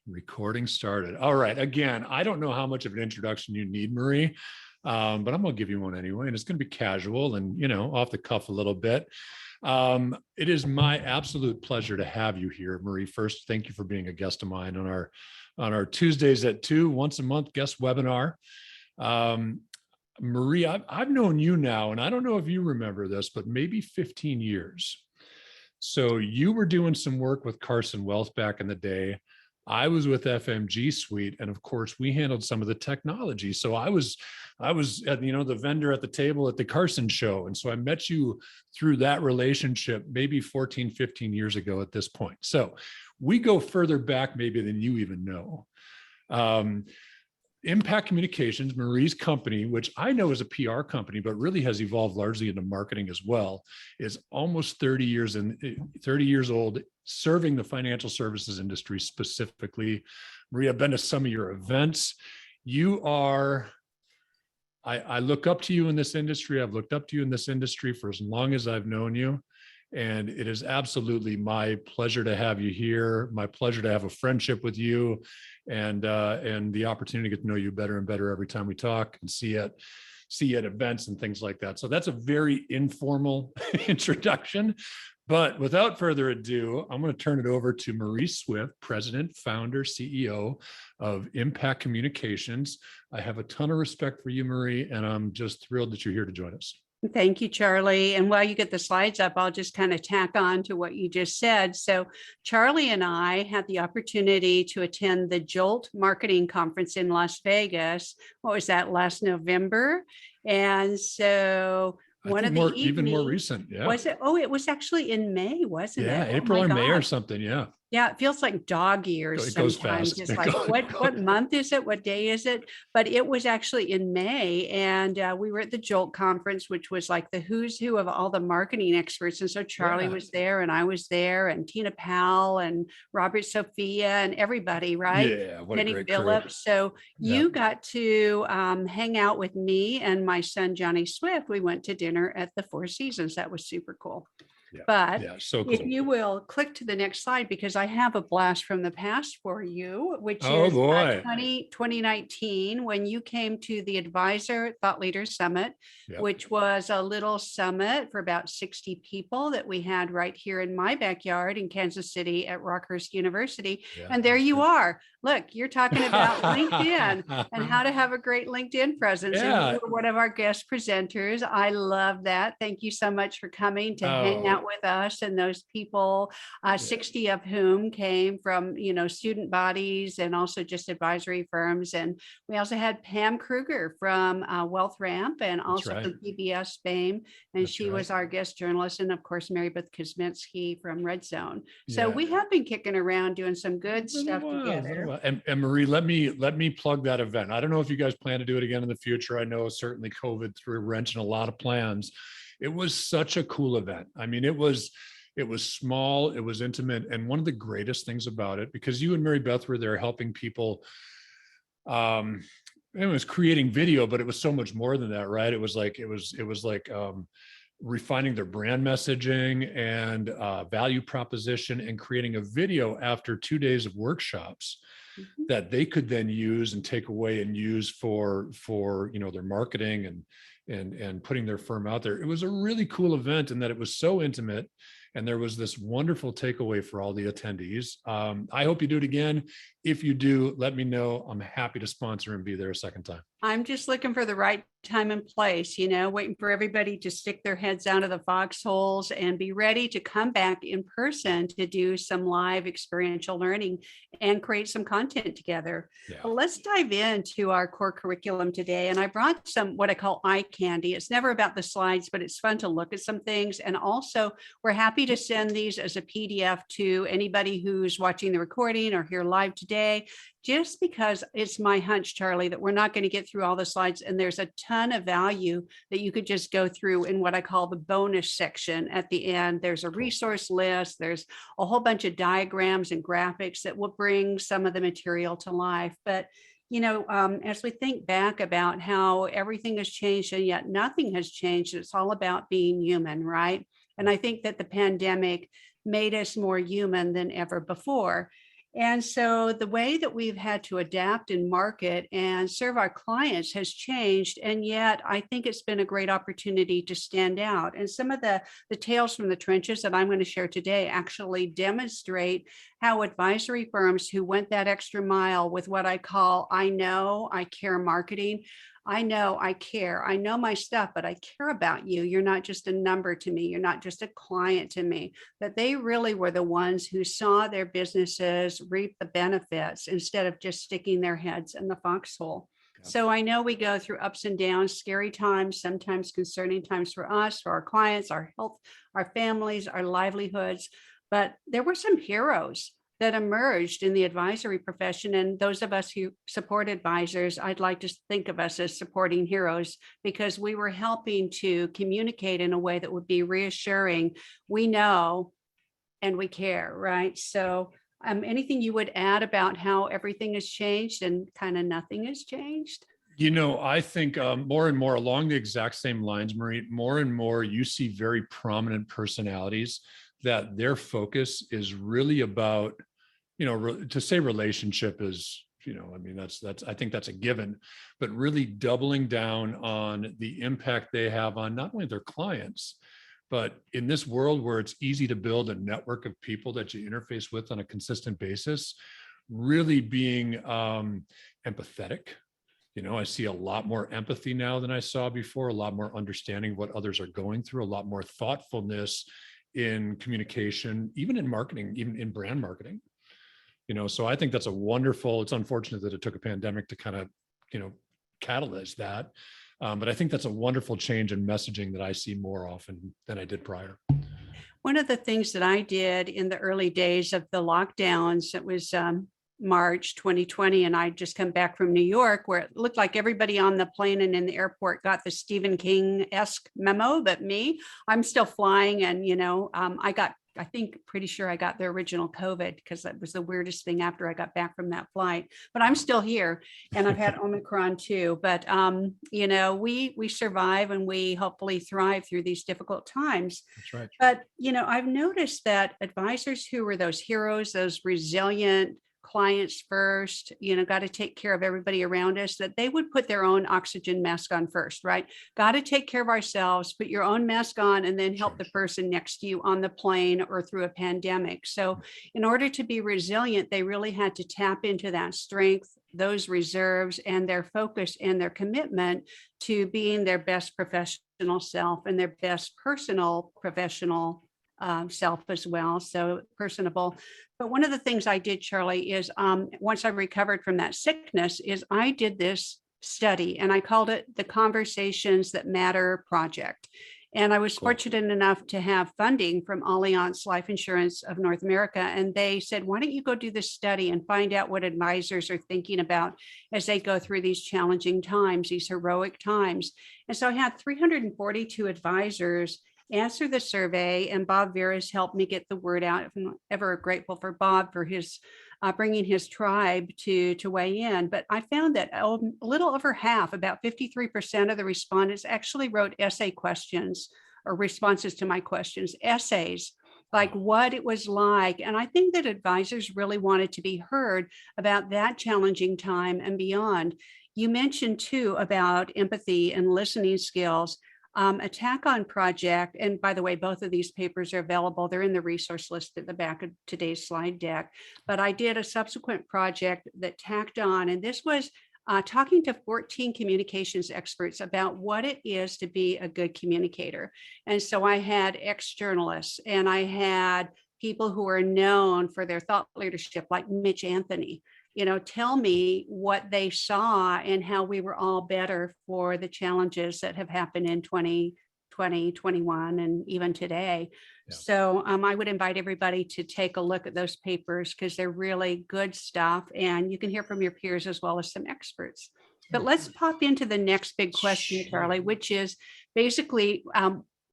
Recording started. All right. Again, I don't know how much of an introduction you need, Marie, but I'm going to give you one anyway. And it's going to be casual and, off the cuff a little bit. It is my absolute pleasure to have you here, Marie. First, thank you for being a guest of mine on our Tuesdays at 2, once a month guest webinar. Marie, I've known you now, and I don't know if you remember this, but maybe 15 years. So you were doing some work with Carson Wealth back in the day. I was with FMG Suite, and of course, we handled some of the technology. So I was at, the vendor at the table at the Carson show. And so I met you through that relationship maybe 14, 15 years ago at this point. So we go further back maybe than you even know. Impact Communications, Marie's company, which I know is a PR company, but really has evolved largely into marketing as well, is almost 30 years old, serving the financial services industry specifically. Marie, I've been to some of your events. You are, I look up to you in this industry. I've looked up to you in this industry for as long as I've known you. And it is absolutely my pleasure to have you here, my pleasure to have a friendship with you, and the opportunity to get to know you better and better every time we talk and see you at events and things like that. So that's a very informal introduction. But without further ado, I'm going to turn it over to Marie Swift, President, Founder, CEO of Impact Communications. I have a ton of respect for you, Marie, and I'm just thrilled that you're here to join us. Thank you, Charlie. And while you get the slides up, I'll just kind of tack on to what you just said. So Charlie and I had the opportunity to attend the Jolt Marketing Conference in Las Vegas. What was that, last November? And so even more recent. Yeah. Was it? Oh, it was actually in May, wasn't it? Yeah, April or May or something. Yeah. Yeah, it feels like dog years sometimes. It's like, what month is it? What day is it? But it was actually in May. And we were at the Jolt conference, which was like the who's who of all the marketing experts. And so Charlie was there and I was there and Tina Powell and Robert Sophia and everybody, right? Yeah, what Penny a great Phillips. So you got to hang out with me and my son, Johnny Swift. We went to dinner at the Four Seasons. That was super cool. Yeah, but so cool. If you will click to the next slide, because I have a blast from the past for you, which is 2019, when you came to the Advisor Thought Leaders Summit, which was a little summit for about 60 people that we had right here in my backyard in Kansas City at Rockhurst University. And there you are. Look, you're talking about LinkedIn and how to have a great LinkedIn presence. And you were one of our guest presenters. I love that. Thank you so much for coming to hang out with us. And those people, 60 of whom came from, student bodies and also just advisory firms. And we also had Pam Kruger from Wealth Ramp and also from PBS fame. And she was our guest journalist. And of course, Mary Beth Kosminski from Red Zone. So we have been kicking around doing some good stuff together. And Marie, let me plug that event. I don't know if you guys plan to do it again in the future. I know certainly COVID threw a wrench in a lot of plans. It was such a cool event. I mean, it was small, it was intimate. And one of the greatest things about it, because you and Mary Beth were there helping people, it was creating video, but it was so much more than that, right? It was like refining their brand messaging and value proposition and creating a video after 2 days of workshops that they could then use and take away and use for their marketing and putting their firm out there. It was a really cool event in that it was so intimate and there was this wonderful takeaway for all the attendees. I hope you do it again. If you do, let me know. I'm happy to sponsor and be there a second time. I'm just looking for the right time and place, waiting for everybody to stick their heads out of the foxholes and be ready to come back in person to do some live experiential learning and create some content together. Well, let's dive into our core curriculum today. And I brought some what I call eye candy. It's never about the slides, but it's fun to look at some things. And also, we're happy to send these as a PDF to anybody who's watching the recording or here live today. Just because it's my hunch, Charlie, that we're not going to get through all the slides, and there's a ton of value that you could just go through in what I call the bonus section at the end. There's a resource list. There's a whole bunch of diagrams and graphics that will bring some of the material to life. But as we think back about how everything has changed and yet nothing has changed, it's all about being human, right? And I think that the pandemic made us more human than ever before. And so the way that we've had to adapt and market and serve our clients has changed. And yet I think it's been a great opportunity to stand out. And some of the tales from the trenches that I'm going to share today actually demonstrate how advisory firms who went that extra mile with what I call I know, I care marketing. I know, I care. I know my stuff, but I care about you. You're not just a number to me. You're not just a client to me. That they really were the ones who saw their businesses reap the benefits instead of just sticking their heads in the foxhole. So I know we go through ups and downs, scary times, sometimes concerning times for us, for our clients, our health, our families, our livelihoods. But there were some heroes that emerged in the advisory profession. And those of us who support advisors, I'd like to think of us as supporting heroes because we were helping to communicate in a way that would be reassuring. We know and we care, right? So anything you would add about how everything has changed and kind of nothing has changed? I think more and more along the exact same lines, Marie, more and more you see very prominent personalities that their focus is really about, to say relationship is, I think that's a given, but really doubling down on the impact they have on not only their clients, but in this world where it's easy to build a network of people that you interface with on a consistent basis, really being empathetic. I see a lot more empathy now than I saw before, a lot more understanding of what others are going through, a lot more thoughtfulness in communication, even in marketing, even in brand marketing. So I think that's it's unfortunate that it took a pandemic to kind of, catalyze that. But I think that's a wonderful change in messaging that I see more often than I did prior. One of the things that I did in the early days of the lockdowns, it was March 2020, and I'd just come back from New York where it looked like everybody on the plane and in the airport got the Stephen King-esque memo, but me, I'm still flying. And, pretty sure I got the original COVID because that was the weirdest thing after I got back from that flight, but I'm still here and I've had Omicron too. But, we survive and we hopefully thrive through these difficult times. That's right. But, I've noticed that advisors who were those heroes, those resilient clients first, got to take care of everybody around us, that they would put their own oxygen mask on first, right? Got to take care of ourselves, put your own mask on, and then help the person next to you on the plane or through a pandemic. So in order to be resilient, they really had to tap into that strength, those reserves, and their focus and their commitment to being their best professional self and their best personal professional self as well. So personable. But one of the things I did, Charlie, is once I recovered from that sickness, is I did this study and I called it the Conversations That Matter Project. And I was fortunate enough to have funding from Allianz Life Insurance of North America. And they said, why don't you go do this study and find out what advisors are thinking about as they go through these challenging times, these heroic times. And so I had 342 advisors answer the survey, and Bob Veras helped me get the word out. I'm ever grateful for Bob for his bringing his tribe to weigh in. But I found that a little over half, about 53% of the respondents actually wrote essay questions or responses to my questions, essays, like what it was like. And I think that advisors really wanted to be heard about that challenging time and beyond. You mentioned too about empathy and listening skills. Attack on Project, and by the way, both of these papers are available. They're in the resource list at the back of today's slide deck. But I did a subsequent project that tacked on, and this was talking to 14 communications experts about what it is to be a good communicator. And so I had ex-journalists and I had people who are known for their thought leadership, like Mitch Anthony, tell me what they saw and how we were all better for the challenges that have happened in 2020, 21, and even today. Yeah. So I would invite everybody to take a look at those papers because they're really good stuff. And you can hear from your peers as well as some experts. But let's pop into the next big question, Charlie, which is basically,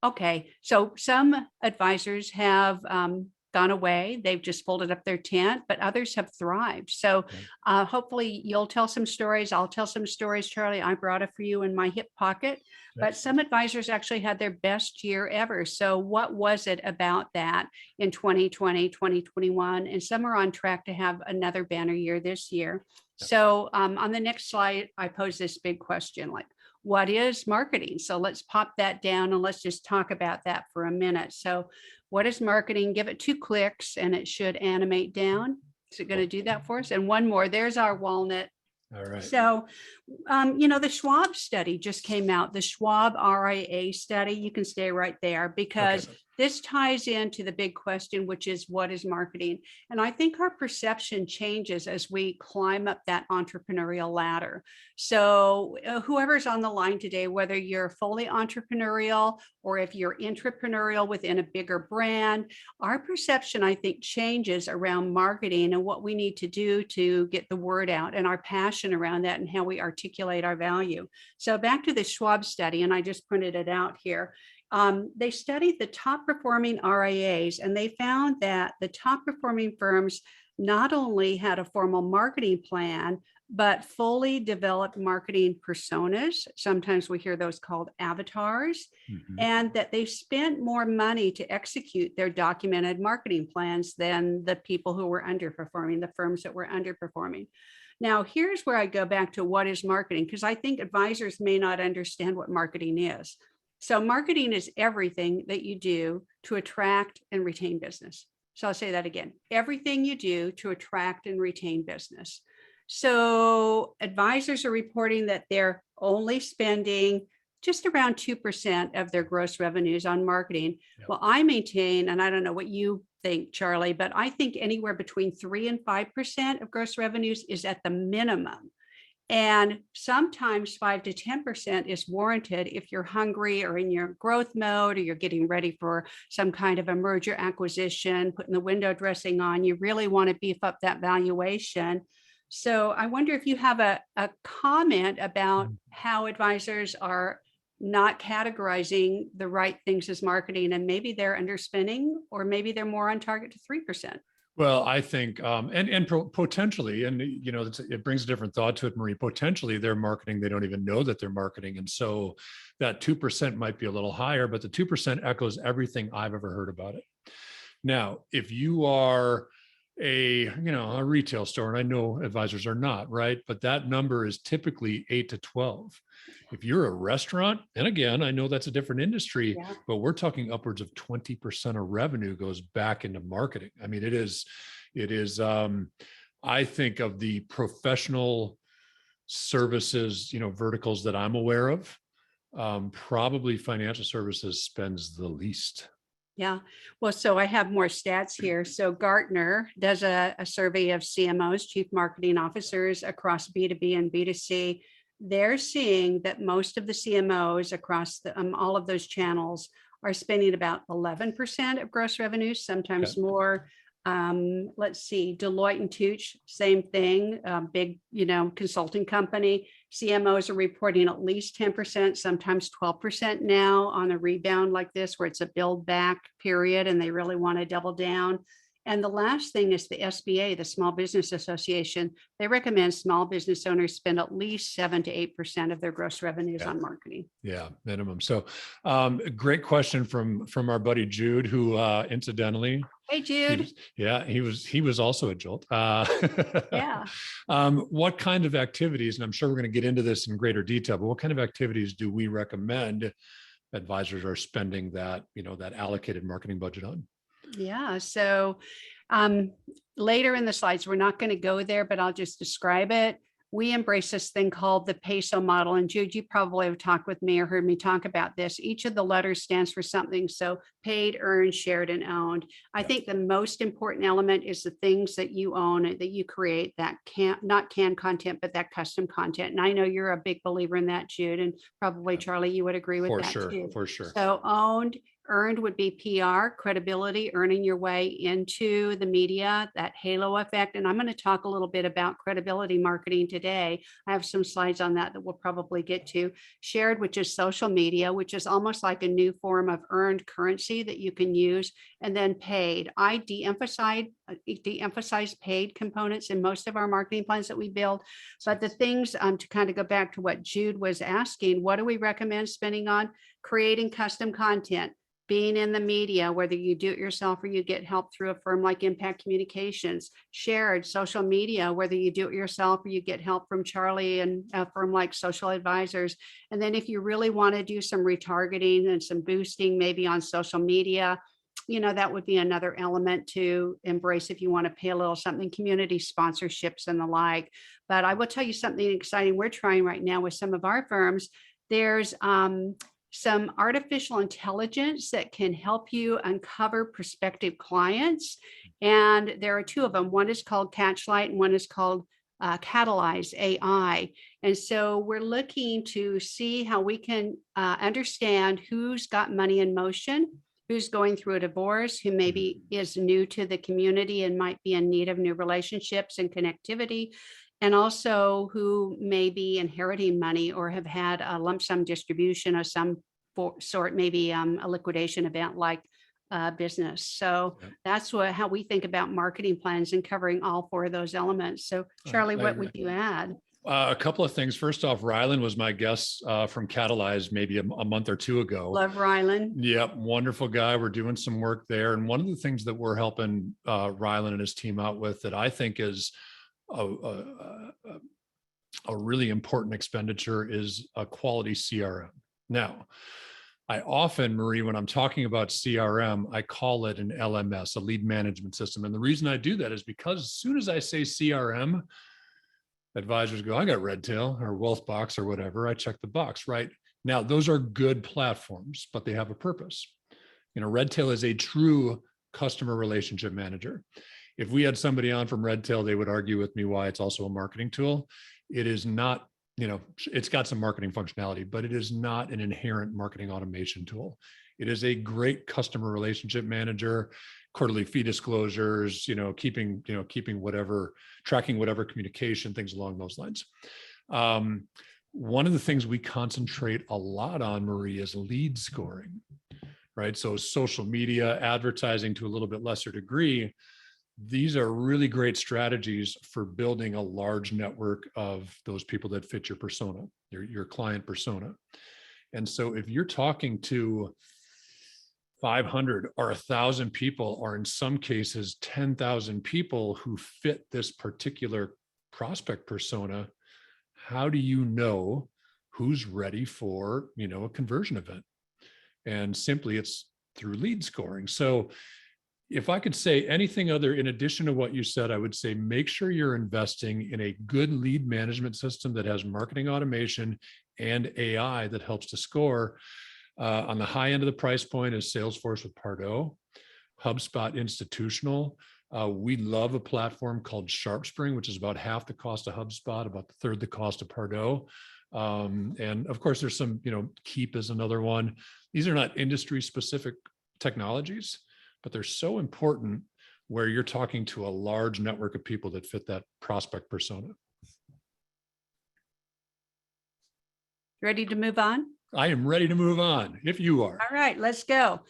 okay, so some advisors have gone away. They've just folded up their tent, but others have thrived. So hopefully you'll tell some stories. I'll tell some stories, Charlie. I brought a few in my hip pocket, but some advisors actually had their best year ever. So what was it about that in 2020, 2021? And some are on track to have another banner year this year. So on the next slide, I pose this big question, like, what is marketing? So let's pop that down and let's just talk about that for a minute. So what is marketing? Give it 2 clicks and it should animate down. Is it going to do that for us? And one more, there's our walnut. All right. So, the Schwab study just came out, the Schwab RIA study. You can stay right there because this ties into the big question, which is what is marketing? And I think our perception changes as we climb up that entrepreneurial ladder. So whoever's on the line today, whether you're fully entrepreneurial or if you're intrapreneurial within a bigger brand, our perception, I think, changes around marketing and what we need to do to get the word out and our passion around that and how we articulate our value. So back to the Schwab study, and I just printed it out here. They studied the top performing RIAs, and they found that the top performing firms not only had a formal marketing plan, but fully developed marketing personas. Sometimes we hear those called avatars, and that they spent more money to execute their documented marketing plans than the people who were underperforming, the firms that were underperforming. Now, here's where I go back to what is marketing, because I think advisors may not understand what marketing is. So marketing is everything that you do to attract and retain business. So I'll say that again, everything you do to attract and retain business. So advisors are reporting that they're only spending just around 2% of their gross revenues on marketing. Well, I maintain, and I don't know what you think, Charlie, but I think anywhere between 3 and 5% of gross revenues is at the minimum. And sometimes 5 to 10% is warranted if you're hungry or in your growth mode, or you're getting ready for some kind of a merger acquisition, putting the window dressing on, you really want to beef up that valuation. So I wonder if you have a comment about how advisors are not categorizing the right things as marketing, and maybe they're underspending, or maybe they're more on target to 3%. Well, I think, potentially, and it brings a different thought to it, Marie. Potentially, they're marketing; they don't even know that they're marketing, and so that 2% might be a little higher. But the 2% echoes everything I've ever heard about it. Now, if you are a retail store, and I know advisors are not, right, but that number is typically 8 to 12. If you're a restaurant, and again, I know that's a different industry, but we're talking upwards of 20% of revenue goes back into marketing. I mean, it is, I think of the professional services, verticals that I'm aware of, probably financial services spends the least. Yeah. Well, so I have more stats here. So Gartner does a survey of CMOs, chief marketing officers, across B2B and B2C. They're seeing that most of the CMOs across all of those channels are spending about 11% of gross revenues, sometimes more. Let's see, Deloitte and Touche, same thing, big, consulting company. CMOs are reporting at least 10%, sometimes 12% now on a rebound like this, where it's a build back period and they really want to double down. And the last thing is the SBA, the Small Business Association. They recommend small business owners spend at least 7 to 8% of their gross revenues on marketing. Yeah, minimum. So great question from our buddy Jude, who incidentally, hey Jude. He was also at Jolt. What kind of activities, and I'm sure we're going to get into this in greater detail, but what kind of activities do we recommend advisors are spending that allocated marketing budget on? Yeah. So later in the slides, we're not going to go there, but I'll just describe it. We embrace this thing called the PESO model. And Jude, you probably have talked with me or heard me talk about this. Each of the letters stands for something. So paid, earned, shared, and owned. I think the most important element is the things that you own, that you create, that not canned content, but that custom content. And I know you're a big believer in that, Jude, and probably Charlie, you would agree with that too. For sure. So owned, Earned would be PR, credibility, earning your way into the media, that halo effect. And I'm going to talk a little bit about credibility marketing today. I have some slides on that we'll probably get to. Shared, which is social media, which is almost like a new form of earned currency that you can use. And then paid. I de-emphasize paid components in most of our marketing plans that we build. But the things to kind of go back to what Jude was asking, what do we recommend spending on? Creating custom content, being in the media, whether you do it yourself or you get help through a firm like Impact Communications. Shared social media, whether you do it yourself or you get help from Charlie and a firm like Social Advisors. And then if you really want to do some retargeting and some boosting, maybe on social media, that would be another element to embrace if you want to pay a little something, community sponsorships and the like. But I will tell you something exciting we're trying right now with some of our firms. There's some artificial intelligence that can help you uncover prospective clients. And there are two of them. One is called Catchlight and one is called Catalyze AI. And so we're looking to see how we can understand who's got money in motion, who's going through a divorce, who maybe is new to the community and might be in need of new relationships and connectivity, and also who may be inheriting money or have had a lump sum distribution of some sort, maybe a liquidation event like business. So that's how we think about marketing plans and covering all four of those elements. So Charlie, what would you add? A couple of things. First off, Rylan was my guest from Catalyze maybe a month or two ago. Love Rylan. Yep, wonderful guy. We're doing some work there. And one of the things that we're helping Rylan and his team out with that I think is a really important expenditure is a quality CRM. Now, I often, Marie, when I'm talking about CRM, I call it an LMS, a lead management system. And the reason I do that is because as soon as I say CRM, advisors go, I got Redtail or Wealthbox or whatever. I check the box, right? Now, those are good platforms, but they have a purpose. Redtail is a true customer relationship manager. If we had somebody on from Redtail, they would argue with me why it's also a marketing tool. It is not, it's got some marketing functionality, but it is not an inherent marketing automation tool. It is a great customer relationship manager, quarterly fee disclosures, keeping whatever, tracking whatever communication, things along those lines. One of the things we concentrate a lot on, Marie, is lead scoring, right? So social media, advertising to a little bit lesser degree, these are really great strategies for building a large network of those people that fit your persona, your client persona. And so if you're talking to 500 or 1,000 people, or in some cases 10,000 people who fit this particular prospect persona, how do you know who's ready for, a conversion event? And simply it's through lead scoring. So if I could say anything other in addition to what you said, I would say make sure you're investing in a good lead management system that has marketing automation and AI that helps to score. On the high end of the price point is Salesforce with Pardot, HubSpot Institutional. We love a platform called SharpSpring, which is about half the cost of HubSpot, about the third the cost of Pardot. And of course, there's some, Keep is another one. These are not industry specific technologies, but they're so important where you're talking to a large network of people that fit that prospect persona. Ready to move on? I am ready to move on if you are. All right, let's go.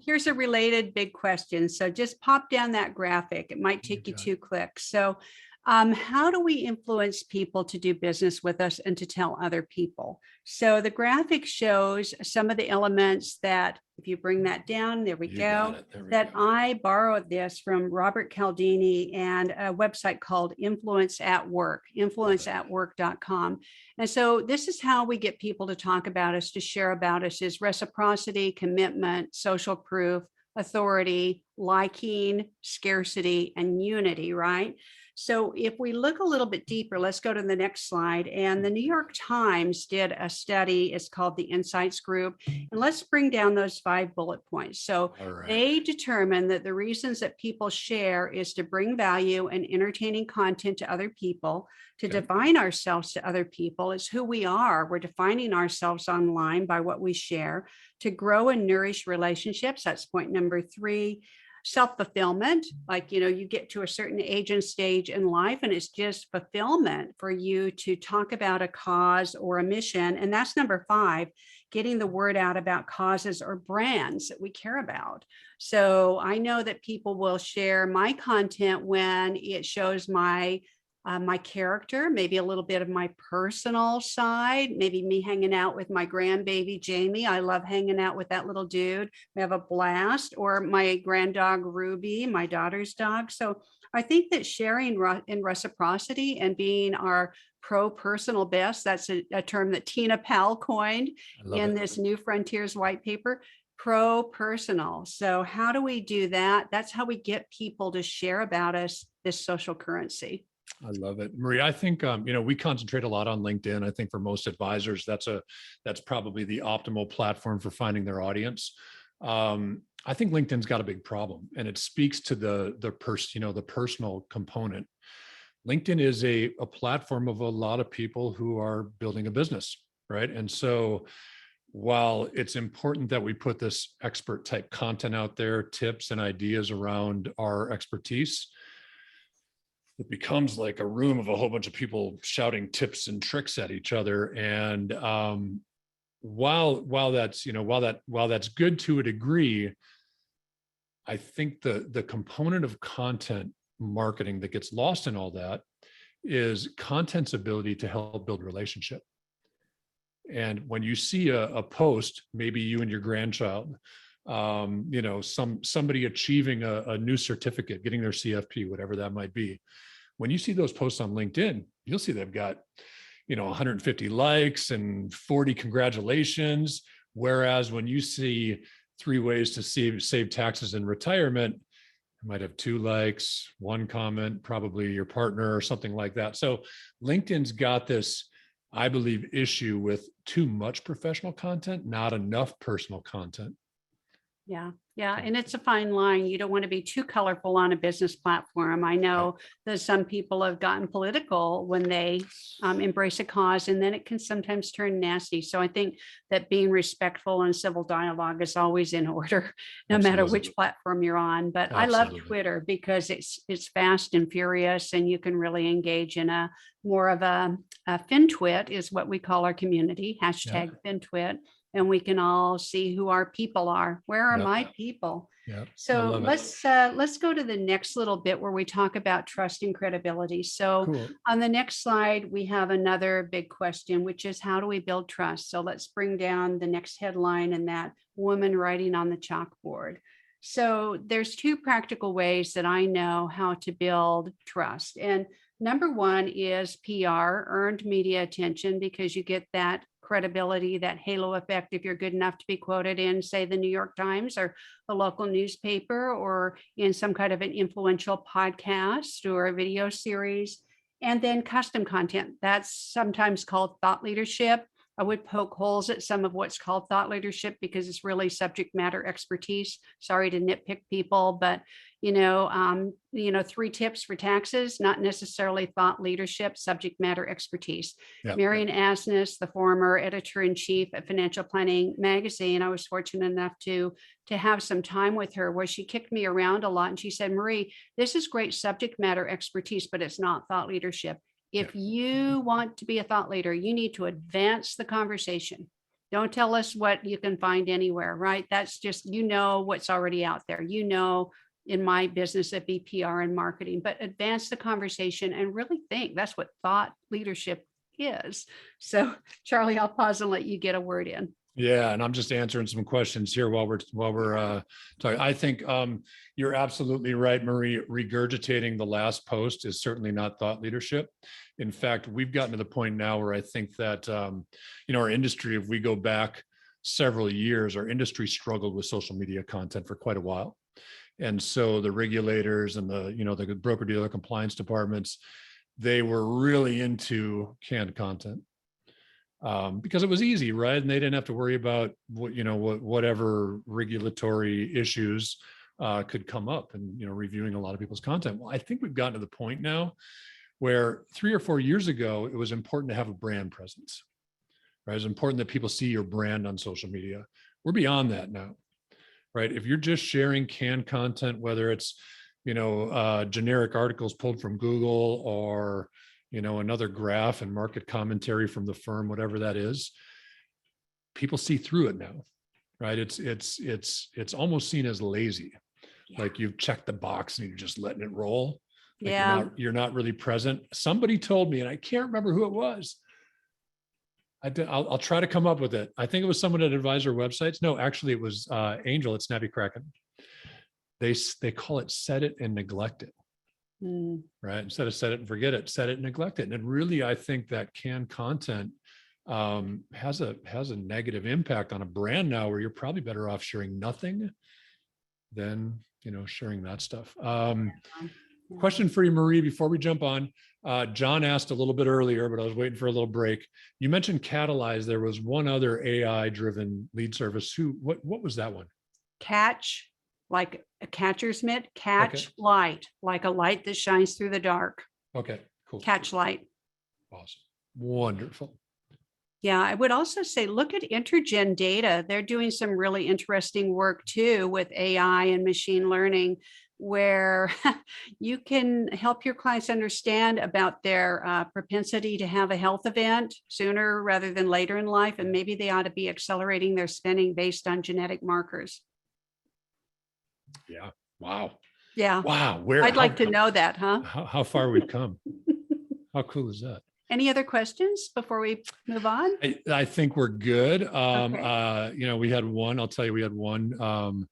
Here's a related big question. So just pop down that graphic. It might take you 2 clicks. So how do we influence people to do business with us and to tell other people? So the graphic shows some of the elements that, if you bring that down, there we go. I borrowed this from Robert Cialdini and a website called Influence at Work, influenceatwork.com. And so this is how we get people to talk about us, to share about us, is reciprocity, commitment, social proof, authority, liking, scarcity, and unity, right? So if we look a little bit deeper, let's go to the next slide. And the New York Times did a study. It's called the Insights Group. And let's bring down those 5 bullet points. So All right. they determine that the reasons that people share is to bring value and entertaining content to other people, to Okay. define ourselves to other people. It's who we are. We're defining ourselves online by what we share, to grow and nourish relationships. That's point number 3. Self-fulfillment, like, you get to a certain age and stage in life, and it's just fulfillment for you to talk about a cause or a mission. And that's number 5, getting the word out about causes or brands that we care about. So I know that people will share my content when it shows my character, maybe a little bit of my personal side, maybe me hanging out with my grandbaby, Jamie. I love hanging out with that little dude. We have a blast. Or my grand dog, Ruby, my daughter's dog. So I think that sharing in reciprocity and being our pro-personal best, that's a term that Tina Powell coined in this New Frontiers white paper, pro-personal. So how do we do that? That's how we get people to share about us, this social currency. I love it, Marie. I think we concentrate a lot on LinkedIn. I think for most advisors, that's probably the optimal platform for finding their audience. I think LinkedIn's got a big problem, and it speaks to the personal component. LinkedIn is a platform of a lot of people who are building a business, right? And so, while it's important that we put this expert type content out there, tips and ideas around our expertise, it becomes like a room of a whole bunch of people shouting tips and tricks at each other. And while that's good to a degree, I think the component of content marketing that gets lost in all that is content's ability to help build relationship. And when you see a post, maybe you and your grandchild, somebody achieving a new certificate, getting their CFP, whatever that might be. When you see those posts on LinkedIn, you'll see they've got, 150 likes and 40 congratulations. Whereas when you see 3 ways to save taxes in retirement, you might have 2 likes, 1 comment, probably your partner or something like that. So LinkedIn's got this, I believe, issue with too much professional content, not enough personal content. Yeah. And it's a fine line. You don't want to be too colorful on a business platform. I know that some people have gotten political when they embrace a cause, and then it can sometimes turn nasty. So I think that being respectful and civil dialogue is always in order, no matter which platform you're on. But I love Twitter because it's fast and furious, and you can really engage in a more of a FinTwit is what we call our community, hashtag FinTwit. And we can all see who our people are. Where are my people? So let's go to the next little bit where we talk about trust and credibility. So on the next slide, we have another big question, which is how do we build trust? So let's bring down the next headline and that woman writing on the chalkboard. So there's 2 practical ways that I know how to build trust. And number 1 is PR, earned media attention, because you get that credibility, that halo effect, if you're good enough to be quoted in, say, the New York Times or a local newspaper, or in some kind of an influential podcast or a video series. And then custom content, that's sometimes called thought leadership. I would poke holes at some of what's called thought leadership because it's really subject matter expertise. Sorry to nitpick people, but 3 tips for taxes, not necessarily thought leadership, subject matter expertise. Marian Asnes, the former editor-in-chief at Financial Planning Magazine, I was fortunate enough to have some time with her where she kicked me around a lot. And she said, Marie, this is great subject matter expertise, but it's not thought leadership. If you want to be a thought leader, you need to advance the conversation. Don't tell us what you can find anywhere, right? That's just, what's already out there. In my business at BPR and marketing, but advance the conversation and really think. That's what thought leadership is. So Charlie, I'll pause and let you get a word in. Yeah, and I'm just answering some questions here while we're talking. I think you're absolutely right, Marie. Regurgitating the last post is certainly not thought leadership. In fact, we've gotten to the point now where I think that our industry, if we go back several years, our industry struggled with social media content for quite a while. And so the regulators and the broker dealer compliance departments, they were really into canned content. Because it was easy, right? And they didn't have to worry about whatever regulatory issues could come up, and reviewing a lot of people's content. Well, I think we've gotten to the point now where 3 or 4 years ago, it was important to have a brand presence, right? It's important that people see your brand on social media. We're beyond that now, right? If you're just sharing canned content, whether it's generic articles pulled from Google or another graph and market commentary from the firm, whatever that is, people see through it now, right? It's almost seen as lazy. Yeah. Like you've checked the box and you're just letting it roll. Like yeah. You're not really present. Somebody told me, and I can't remember who it was. I'll try to come up with it. I think it was someone at Advisor Websites. No, actually it was Angel at Snappy Kraken. They call it set it and neglect it. Right? Instead of set it and forget it, set it and neglect it. And really, I think that canned content has a negative impact on a brand now, where you're probably better off sharing nothing than sharing that stuff. Question for you, Marie, before we jump on. John asked a little bit earlier, but I was waiting for a little break. You mentioned Catalyze. There was one other AI-driven lead service. What was that one? Catch, like a catcher's mitt, catch light, like a light that shines through the dark. Okay, cool. Catch light. Awesome. Wonderful. Yeah, I would also say, look at Intergen Data. They're doing some really interesting work too with AI and machine learning, where you can help your clients understand about their propensity to have a health event sooner rather than later in life. And maybe they ought to be accelerating their spending based on genetic markers. Yeah. Wow. Yeah. Wow. I'd like to know that, huh? How far we've come. How cool is that? Any other questions before we move on? I think we're good. We had one, I'll tell you, we had one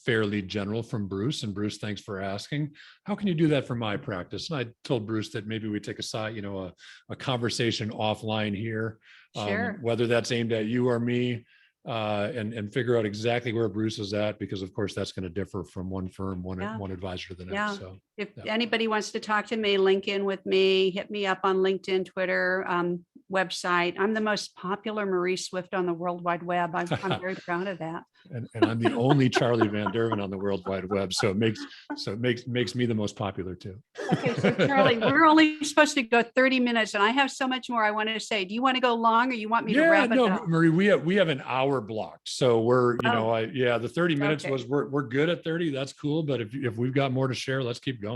fairly general from Bruce. And Bruce, thanks for asking. How can you do that for my practice? And I told Bruce that maybe we take a conversation offline here, Sure. whether that's aimed at you or me, and figure out exactly where Bruce is at, because of course that's going to differ from one firm, one advisor to the next. Yeah. So if anybody wants to talk to me, link in with me, hit me up on LinkedIn, Twitter, website. I'm the most popular Marie Swift on the World Wide Web. I'm very proud of that. And I'm the only Charlie Van Derven on the World Wide Web. So it makes me the most popular too. Okay, so Charlie, we're only supposed to go 30 minutes, and I have so much more I want to say. Do you want to go long, or you want me to wrap it up? Marie, we have an hour blocked. So we're, the 30 minutes was we're good at 30. That's cool. But if we've got more to share, let's keep going.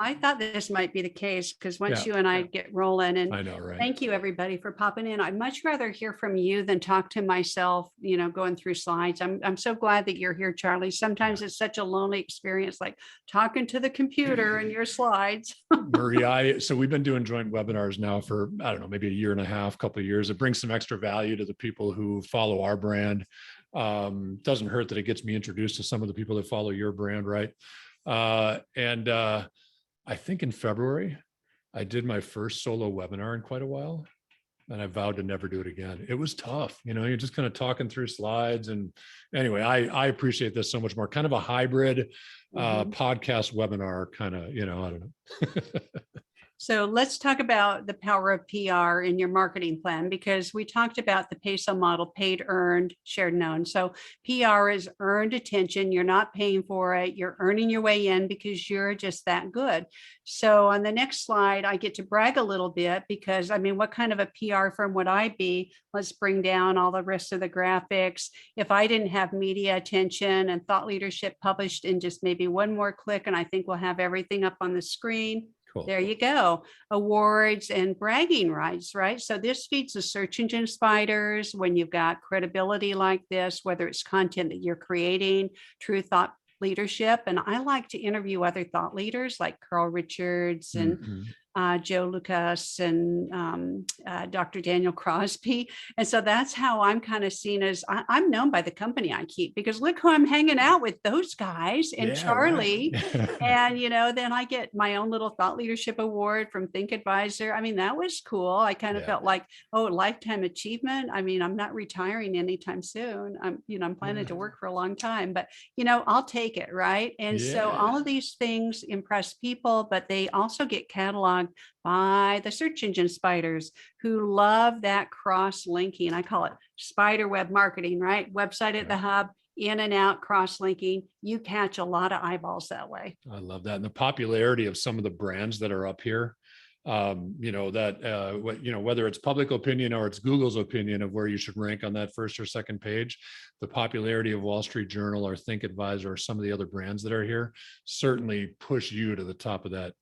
I thought this might be the case, because once you and I get rolling, and I know, right? Thank you everybody for popping in. I'd much rather hear from you than talk to myself, going through slides. I'm so glad that you're here, Charlie. Sometimes it's such a lonely experience, like talking to the computer and your slides. Marie, so we've been doing joint webinars now for, I don't know, maybe a year and a half, couple of years. It brings some extra value to the people who follow our brand. Doesn't hurt that it gets me introduced to some of the people that follow your brand, right? I think in February, I did my first solo webinar in quite a while, and I vowed to never do it again. It was tough. You're just kind of talking through slides. And anyway, I appreciate this so much more. Kind of a hybrid podcast webinar, kind of, I don't know. So let's talk about the power of PR in your marketing plan, because we talked about the PESO model, paid, earned, shared, known. So PR is earned attention. You're not paying for it. You're earning your way in because you're just that good. So on the next slide, I get to brag a little bit, because what kind of a PR firm would I be? Let's bring down all the rest of the graphics. If I didn't have media attention and thought leadership published in just maybe one more click, and I think we'll have everything up on the screen. Cool. There you go. Awards and bragging rights, right? So this feeds the search engine spiders when you've got credibility like this, whether it's content that you're creating, true thought leadership. And I like to interview other thought leaders like Carl Richards and Joe Lucas and Dr. Daniel Crosby. And so that's how I'm kind of seen as I'm known by the company I keep, because look who I'm hanging out with, those guys and Yeah, Charlie. right. And, then I get my own little thought leadership award from Think Advisor. I mean, that was cool. I kind of Yeah. felt like, oh, lifetime achievement. I mean, I'm not retiring anytime soon. I'm planning to work for a long time, but, I'll take it. Right. And so all Yeah. of these things impress people, but they also get cataloged by the search engine spiders who love that cross linking. I call it spider web marketing, right? Website at the hub, in and out, cross linking. You catch a lot of eyeballs that way. I love that. And the popularity of some of the brands that are up here, whether it's public opinion or it's Google's opinion of where you should rank on that first or second page, the popularity of Wall Street Journal or Think Advisor or some of the other brands that are here certainly push you to the top of that,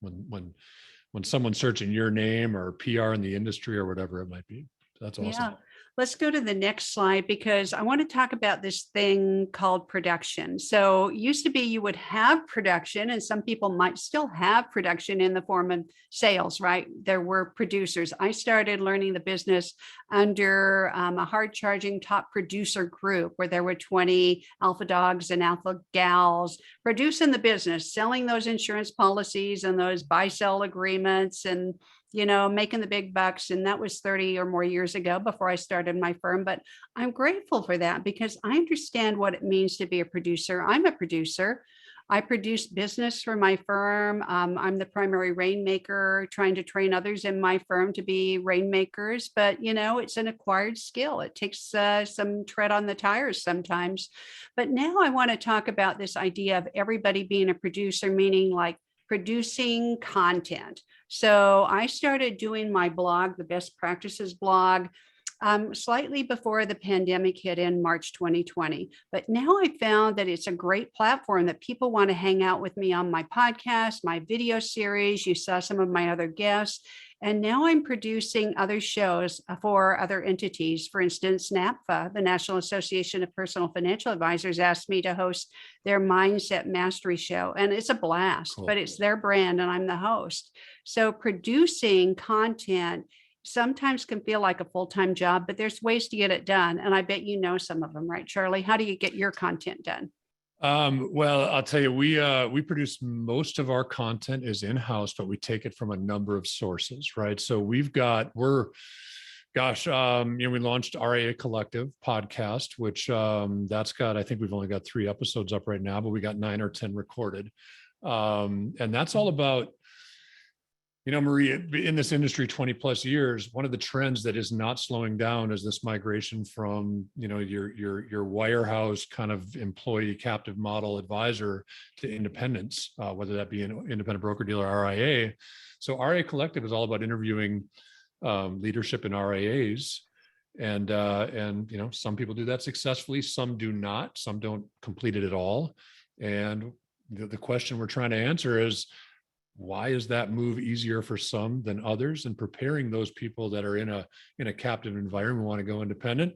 when someone's searching your name or PR in the industry or whatever it might be. That's awesome. Yeah. Let's go to the next slide, because I want to talk about this thing called production. So it used to be you would have production, and some people might still have production in the form of sales, right? There were producers. I started learning the business under a hard charging top producer group where there were 20 alpha dogs and alpha gals producing the business, selling those insurance policies and those buy sell agreements and making the big bucks. And that was 30 or more years ago before I started my firm. But I'm grateful for that because I understand what it means to be a producer. I'm a producer. I produce business for my firm. I'm the primary rainmaker, trying to train others in my firm to be rainmakers. But, it's an acquired skill. It takes some tread on the tires sometimes. But now I want to talk about this idea of everybody being a producer, meaning like producing content. So I started doing my blog, the Best Practices blog, slightly before the pandemic hit in March 2020. But now I found that it's a great platform that people want to hang out with me on my podcast, my video series. You saw some of my other guests. And now I'm producing other shows for other entities. For instance, NAPFA, the National Association of Personal Financial Advisors, asked me to host their Mindset Mastery show. And it's a blast, Cool. But it's their brand and I'm the host. So producing content sometimes can feel like a full-time job, but there's ways to get it done. And I bet you know some of them, right, Charlie? How do you get your content done? Well, I'll tell you, we produce most of our content is in-house, but we take it from a number of sources, right? So we launched RAA Collective podcast, which I think we've only got 3 episodes up right now, but we got 9 or 10 recorded. And that's all about, Marie, in this industry 20 plus years, one of the trends that is not slowing down is this migration from, your wirehouse kind of employee captive model advisor to independence, whether that be an independent broker dealer, RIA. So RIA Collective is all about interviewing leadership in RIAs. And some people do that successfully. Some do not. Some don't complete it at all. And the question we're trying to answer is, why is that move easier for some than others? And preparing those people that are in a captive environment, want to go independent,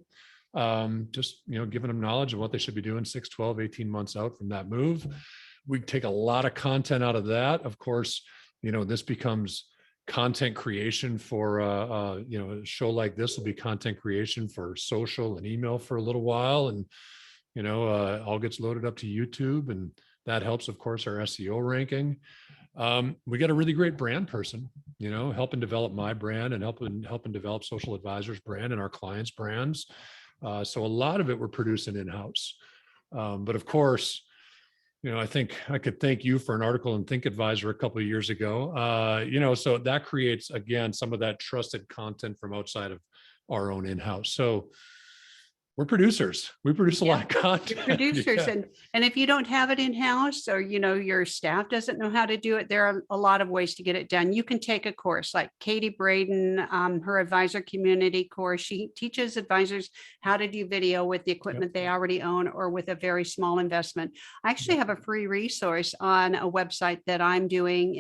giving them knowledge of what they should be doing 6, 12, 18 months out from that move. We take a lot of content out of that. Of course, this becomes content creation for a show like this will be content creation for social and email for a little while. And, all gets loaded up to YouTube, and that helps, of course, our SEO ranking. We got a really great brand person, helping develop my brand and helping develop Social Advisors brand and our clients' brands. So a lot of it we're producing in-house. But of course, I think I could thank you for an article in Think Advisor a couple of years ago. So that creates, again, some of that trusted content from outside of our own in-house. So we're producers. We produce a lot of content. Producers. Yeah. And if you don't have it in-house or, your staff doesn't know how to do it, there are a lot of ways to get it done. You can take a course like Katie Braden, her advisor community course. She teaches advisors how to do video with the equipment they already own or with a very small investment. I actually have a free resource on a website that I'm doing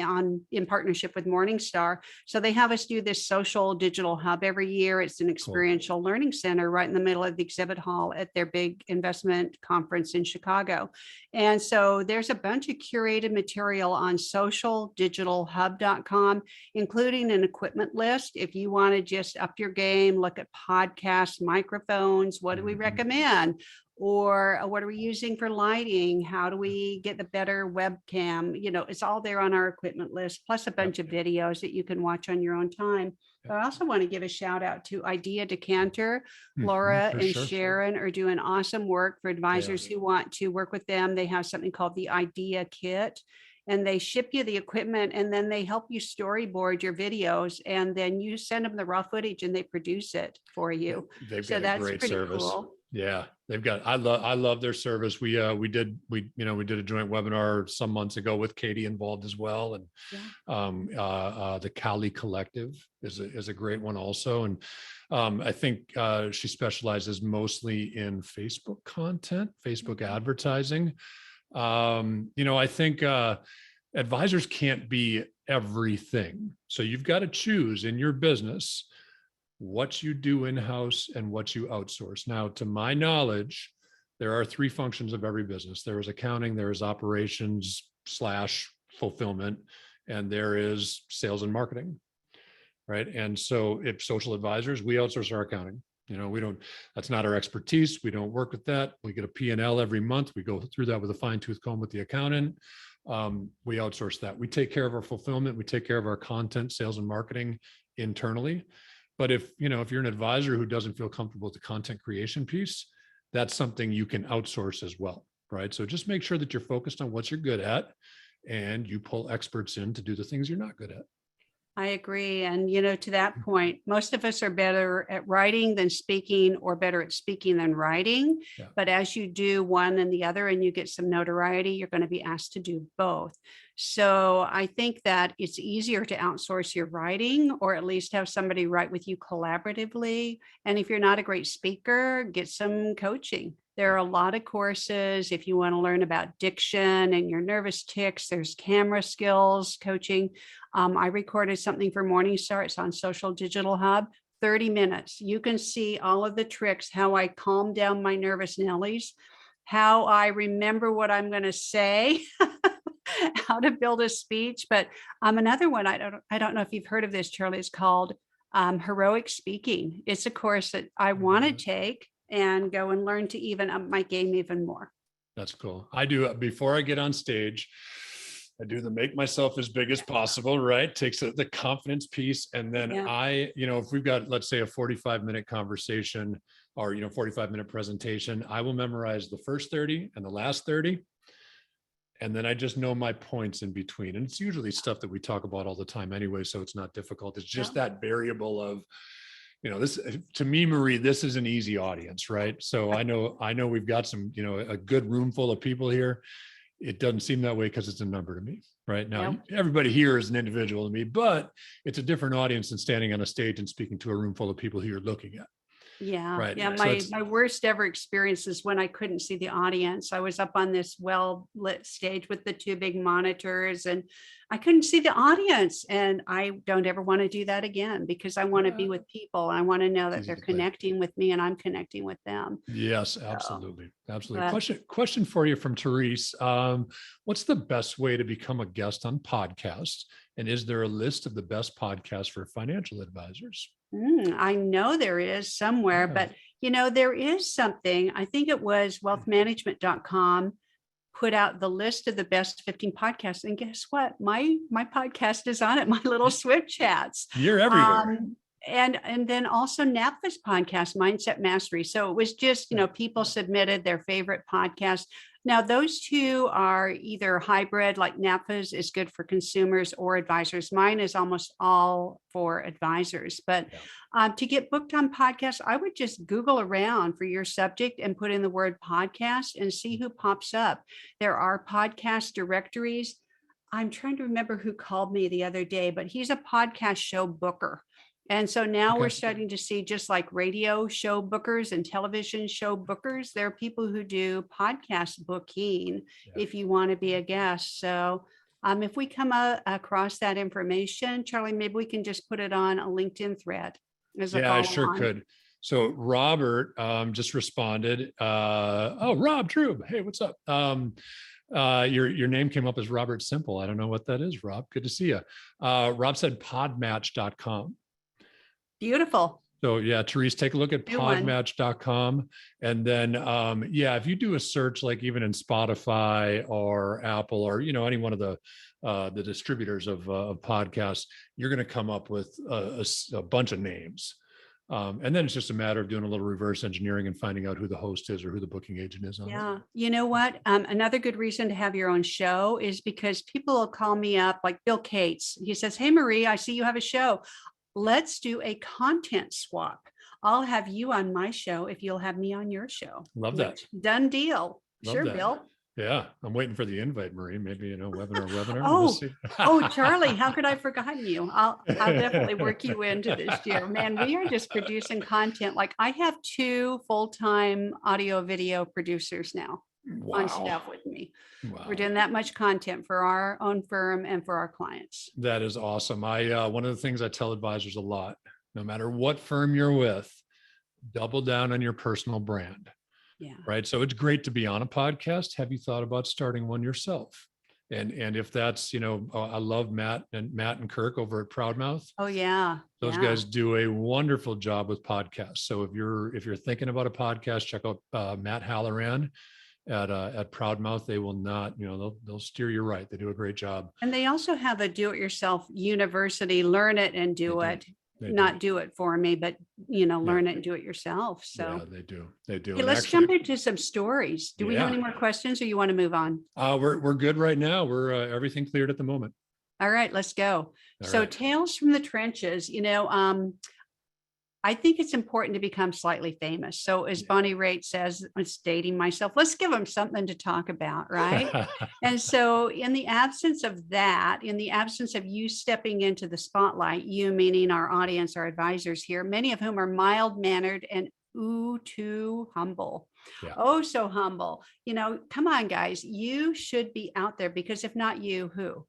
in partnership with Morningstar. So they have us do this social digital hub every year. It's an experiential learning center right in the middle of the exhibit exhibit hall at their big investment conference in Chicago. And so there's a bunch of curated material on socialdigitalhub.com, including an equipment list. If you want to just up your game, look at podcasts, microphones, what do we recommend? Or what are we using for lighting? How do we get the better webcam? You know, it's all there on our equipment list, plus a bunch of videos that you can watch on your own time. But I also want to give a shout out to Idea Decanter. Laura and Sharon are doing awesome work for advisors who want to work with them. They have something called the Idea Kit, and they ship you the equipment, and then they help you storyboard your videos, and then you send them the raw footage and they produce it for you. They've So got a that's great pretty service. cool. Yeah, I love their service. We did a joint webinar some months ago with Katie involved as well. And the Cali Collective is a great one also. And I think she specializes mostly in Facebook content, Facebook advertising. I think advisors can't be everything. So you've got to choose in your business what you do in-house and what you outsource. Now, to my knowledge, there are three functions of every business. There is accounting, there is operations / fulfillment, and there is sales and marketing, right? And so if social advisors, we outsource our accounting. That's not our expertise. We don't work with that. We get a P&L every month. We go through that with a fine tooth comb with the accountant. We outsource that. We take care of our fulfillment. We take care of our content, sales and marketing internally. But if you're an advisor who doesn't feel comfortable with the content creation piece, that's something you can outsource as well, right? So just make sure that you're focused on what you're good at and you pull experts in to do the things you're not good at. I agree. And, to that point, most of us are better at writing than speaking, or better at speaking than writing. Yeah. But as you do one and the other and you get some notoriety, you're going to be asked to do both. So I think that it's easier to outsource your writing, or at least have somebody write with you collaboratively. And if you're not a great speaker, get some coaching. There are a lot of courses. If you want to learn about diction and your nervous tics, there's camera skills coaching. I recorded something for Morningstar. It's on Social Digital Hub, 30 minutes. You can see all of the tricks, how I calm down my nervous Nellies, how I remember what I'm going to say, how to build a speech. But another one, I don't know if you've heard of this, Charlie, it's called Heroic Speaking. It's a course that I want to take and go and learn to even up my game even more. That's cool. I do, before I get on stage, I do the make myself as big as possible, right? Takes the confidence piece. And then if we've got, let's say, a 45-minute conversation or, 45-minute presentation, I will memorize the first 30 and the last 30. And then I just know my points in between. And it's usually stuff that we talk about all the time anyway, so it's not difficult. It's just that variable of, this, to me, Marie, this is an easy audience, right? So I know we've got some, a good room full of people here. It doesn't seem that way because it's a number to me right now. Everybody here is an individual to me, but it's a different audience than standing on a stage and speaking to a room full of people who you're looking at. Yeah. Right. Yeah. My worst ever experience is when I couldn't see the audience. I was up on this well-lit stage with the two big monitors and I couldn't see the audience. And I don't ever want to do that again, because I want to be with people. I want to know that they're connecting with me and I'm connecting with them. Yes, absolutely. Absolutely. Question for you from Therese. What's the best way to become a guest on podcasts? And is there a list of the best podcasts for financial advisors? I know there is somewhere, but there is something. I think it was wealthmanagement.com put out the list of the best 15 podcasts. And guess what? My podcast is on it, my little Swift chats. You're everywhere. And then also NAPFA's podcast, Mindset Mastery. So it was just, people submitted their favorite podcast. Now, those two are either hybrid, like NAPFA's is good for consumers or advisors. Mine is almost all for advisors. But to get booked on podcasts, I would just Google around for your subject and put in the word podcast and see who pops up. There are podcast directories. I'm trying to remember who called me the other day, but he's a podcast show booker. And so now we're starting to see, just like radio show bookers and television show bookers, there are people who do podcast booking if you want to be a guest. So if we come across that information, Charlie, maybe we can just put it on a LinkedIn thread. I sure could. So Robert just responded. Oh, Rob Trube. Hey, what's up? Your name came up as Robert Simple. I don't know what that is, Rob. Good to see you. Rob said podmatch.com. Beautiful. So yeah, Therese, take a look at New one. podmatch.com. And then yeah, if you do a search, like even in Spotify or Apple or any one of the distributors of podcasts, you're going to come up with a bunch of names. And then it's just a matter of doing a little reverse engineering and finding out who the host is or who the booking agent is on it. Yeah. You know what? Another good reason to have your own show is because people will call me up, like Bill Cates. He says, "Hey, Marie, I see you have a show. Let's do a content swap. I'll have you on my show if you'll have me on your show." Love that. Which, done deal. Love Sure, that. Bill. Yeah, I'm waiting for the invite, Marie. Maybe, webinar. Oh, We'll see. Charlie, how could I have forgotten you? I'll definitely work you into this year. Man, we are just producing content. Like I have 2 full-time audio video producers now on staff with me. Wow. We're doing that much content for our own firm and for our clients. That is awesome. One of the things I tell advisors a lot, no matter what firm you're with, double down on your personal brand. Yeah. Right. So it's great to be on a podcast. Have you thought about starting one yourself? And if that's, I love Matt and Kirk over at Proudmouth. Oh yeah. Those guys do a wonderful job with podcasts. So if you're thinking about a podcast, check out Matt Halloran at Proudmouth. They will not, they'll steer you right. They do a great job. And they also have a do-it-yourself university, learn it and do it. Not do it for me, but learn it and do it yourself. So yeah, they do. Hey, let's jump into some stories. Do we have any more questions or you want to move on? We're good right now. We're everything cleared at the moment. All right, let's go. So right. Tales from the trenches, I think it's important to become slightly famous. So as Bonnie Raitt says, I'm stating myself, let's give them something to talk about, right? And so in the absence of that, in the absence of you stepping into the spotlight, you meaning our audience, our advisors here, many of whom are mild-mannered and too humble. Yeah. Oh, so humble. Come on, guys, you should be out there because if not you, who?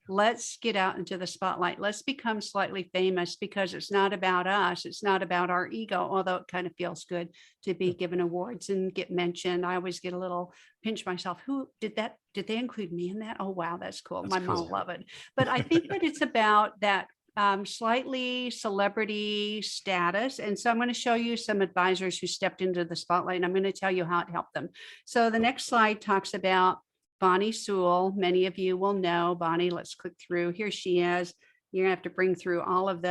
Let's get out into the spotlight. Let's become slightly famous because it's not about us. It's not about our ego, although it kind of feels good to be given awards and get mentioned. I always get a little pinch myself. Who did that? Did they include me in that? Oh, wow, that's cool. My mom love it. But I think that it's about that slightly celebrity status. And so I'm going to show you some advisors who stepped into the spotlight and I'm going to tell you how it helped them. So the next slide talks about Bonnie Sewell. Many of you will know Bonnie. Let's click through. Here she is. You're gonna have to bring through all of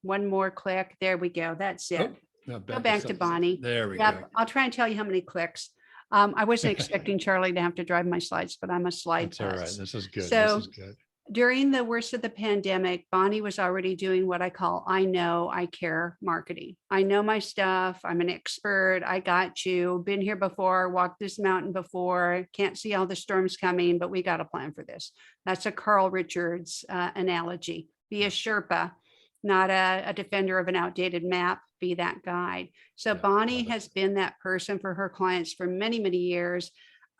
one more click. There we go. That's it. Go back to Bonnie. There we go. I'll try and tell you how many clicks. I wasn't expecting Charlie to have to drive my slides, but I'm a slide. That's all right. This is good. So, this is good. During the worst of the pandemic, Bonnie was already doing what I call I know, I care marketing. I know my stuff. I'm an expert. I got you. Been here before, walked this mountain before. Can't see all the storms coming, but we got a plan for this. That's a Carl Richards analogy. Be a Sherpa, not a defender of an outdated map. Be that guide. So Bonnie has been that person for her clients for many, many years.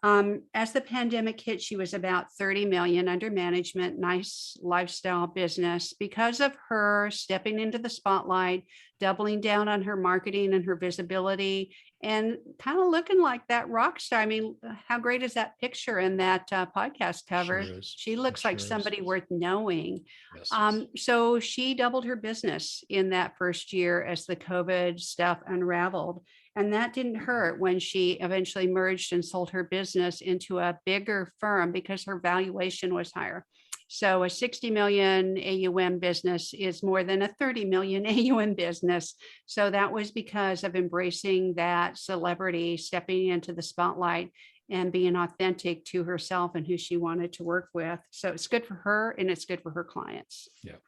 As the pandemic hit, she was about 30 million under management, nice lifestyle business. Because of her stepping into the spotlight, doubling down on her marketing and her visibility, and kind of looking like that rock star. I mean, how great is that picture in that podcast cover? Sure is. She looks like somebody worth knowing. Yes. So she doubled her business in that first year as the COVID stuff unraveled. And that didn't hurt when she eventually merged and sold her business into a bigger firm because her valuation was higher. So a 60 million AUM business is more than a 30 million AUM business. So that was because of embracing that celebrity, stepping into the spotlight and being authentic to herself and who she wanted to work with. So it's good for her and it's good for her clients. Yeah,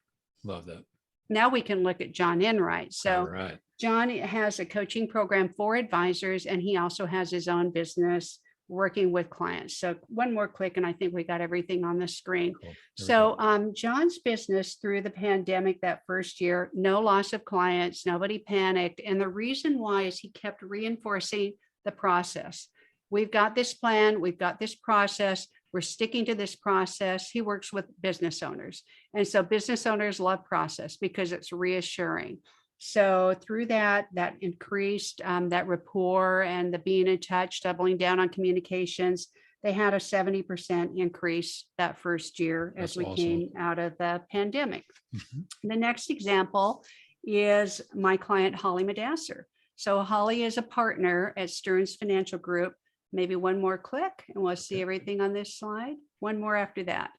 love that. Now we can look at John Enright. So right. John has a coaching program for advisors, and he also has his own business working with clients. So one more click, and I think we got everything on the screen. Cool. So John's business through the pandemic that first year, no loss of clients, nobody panicked. And the reason why is he kept reinforcing the process. We've got this plan, we've got this process, we're sticking to this process. He works with business owners. And so business owners love process because it's reassuring. So through that increased that rapport and the being in touch, doubling down on communications. They had a 70% increase that first year as That's we awesome. came out of the pandemic. Mhm. The next example is my client, Holly Madasser. So Holly is a partner at Stearns Financial Group. Maybe one more click and we'll see everything on this slide. One more after that.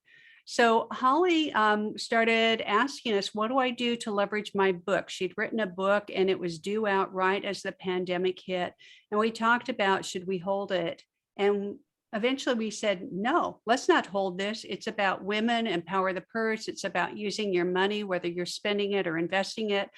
So Holly started asking us, what do I do to leverage my book? She'd written a book and it was due out right as the pandemic hit. And we talked about, should we hold it? And eventually we said, no, let's not hold this. It's about women, empower the purse. It's about using your money, whether you're spending it or investing it,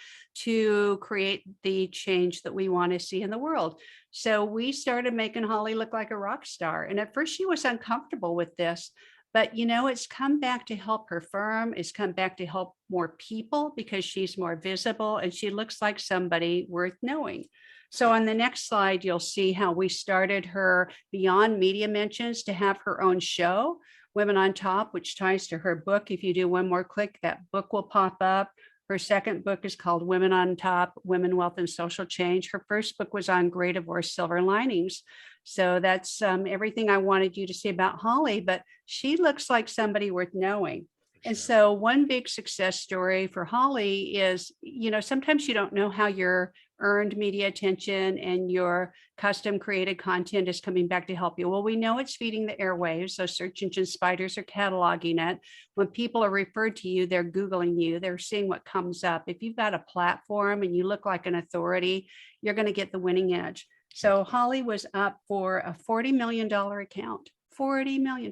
to create the change that we want to see in the world. So we started making Holly look like a rock star. And at first she was uncomfortable with this. But, it's come back to help her firm. It's come back to help more people because she's more visible and she looks like somebody worth knowing. So on the next slide, you'll see how we started her beyond media mentions to have her own show, Women on Top, which ties to her book. If you do one more click, that book will pop up. Her second book is called Women on Top, Women, Wealth, and Social Change. Her first book was on Great Divorce, Silver Linings. So that's everything I wanted you to see about Holly, but she looks like somebody worth knowing. And so one big success story for Holly is, sometimes you don't know how your earned media attention and your custom created content is coming back to help you. Well, we know it's feeding the airwaves. So search engine spiders are cataloging it. When people are referred to you, they're Googling you, they're seeing what comes up. If you've got a platform and you look like an authority, you're going to get the winning edge. So Holly was up for a $40 million account, $40 million.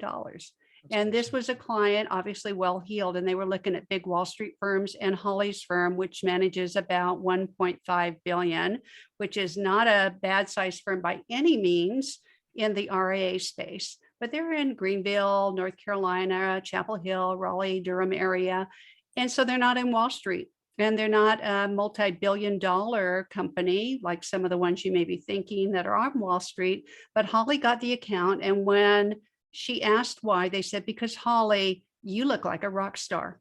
And this was a client, obviously well-heeled, and they were looking at big Wall Street firms and Holly's firm, which manages about 1.5 billion, which is not a bad size firm by any means in the RIA space, but they're in Greenville, North Carolina, Chapel Hill, Raleigh, Durham area. And so they're not in Wall Street. And they're not a multi-billion-dollar company like some of the ones you may be thinking that are on Wall Street. But Holly got the account. And when she asked why, they said, because Holly, you look like a rock star.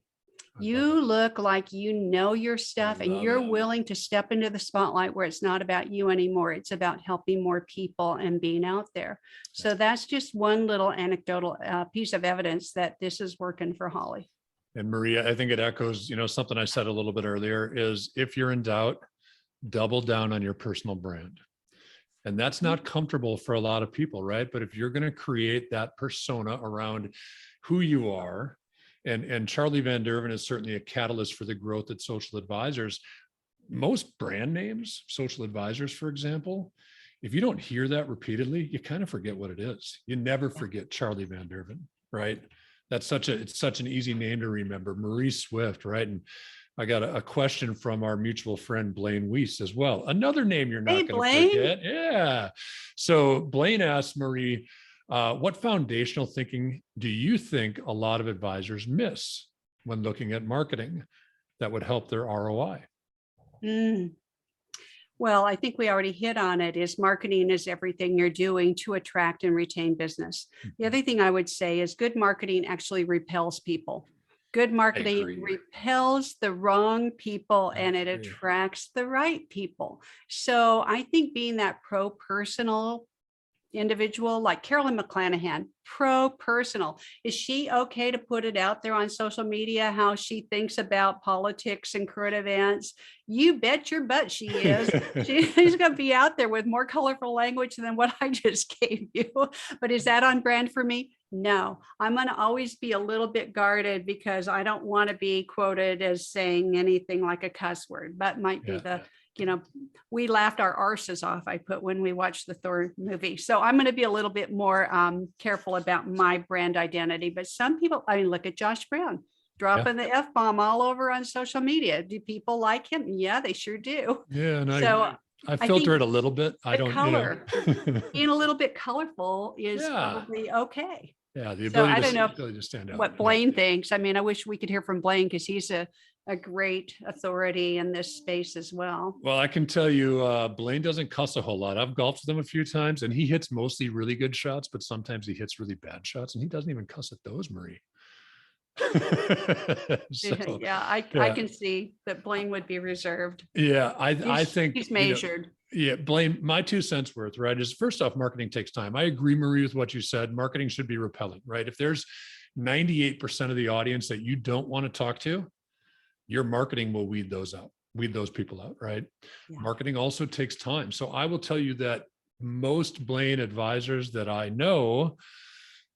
You look like you know your stuff and you're willing to step into the spotlight where it's not about you anymore. It's about helping more people and being out there. So that's just one little anecdotal piece of evidence that this is working for Holly. And Maria, I think it echoes, something I said a little bit earlier is if you're in doubt, double down on your personal brand. And that's not comfortable for a lot of people, right? But if you're going to create that persona around who you are, and Charlie Van Derven is certainly a catalyst for the growth at Social Advisors. Most brand names, social advisors, for example, if you don't hear that repeatedly, you kind of forget what it is. You never forget Charlie Van Derven, right? It's such an easy name to remember. Marie Swift, right? And I got a question from our mutual friend, Blaine Weiss as well. Another name you're not going to forget. Yeah. So Blaine asked Marie, what foundational thinking do you think a lot of advisors miss when looking at marketing that would help their ROI? Well, I think we already hit on it, is marketing is everything you're doing to attract and retain business. The other thing I would say is good marketing actually repels people. Good marketing repels the wrong people and it attracts the right people. So I think being that pro-personal individual like Carolyn McClanahan, pro-personal, is she okay to put it out there on social media how she thinks about politics and current events? You bet your butt she is. She's going to be out there with more colorful language than what I just gave you. But is that on brand for me? No, I'm going to always be a little bit guarded because I don't want to be quoted as saying anything like a cuss word, but might be we laughed our arses off, I put when we watched the Thor movie. So I'm going to be a little bit more careful about my brand identity. But some people, look at Josh Brown dropping the F-bomb all over on social media. Do people like him? Yeah, they sure do. Yeah. And I filter it a little bit. I don't color. Being a little bit colorful is probably okay. Yeah, the ability, I don't know to stand out. What Blaine thinks. I wish we could hear from Blaine because he's a great authority in this space as well. Well, I can tell you, Blaine doesn't cuss a whole lot. I've golfed with him a few times and he hits mostly really good shots, but sometimes he hits really bad shots and he doesn't even cuss at those, Marie. So, Yeah, I yeah, can see that blame would be reserved. yeah, I think, He's measured. yeah, blame my 2 cents worth, right? Is first off, marketing takes time. I agree, Marie, with what you said. Marketing should be repelling, right? If there's 98% of the audience that you don't want to talk to, your marketing will weed those people out, right? Yeah. Marketing also takes time. So I will tell you that most Blaine advisors that I know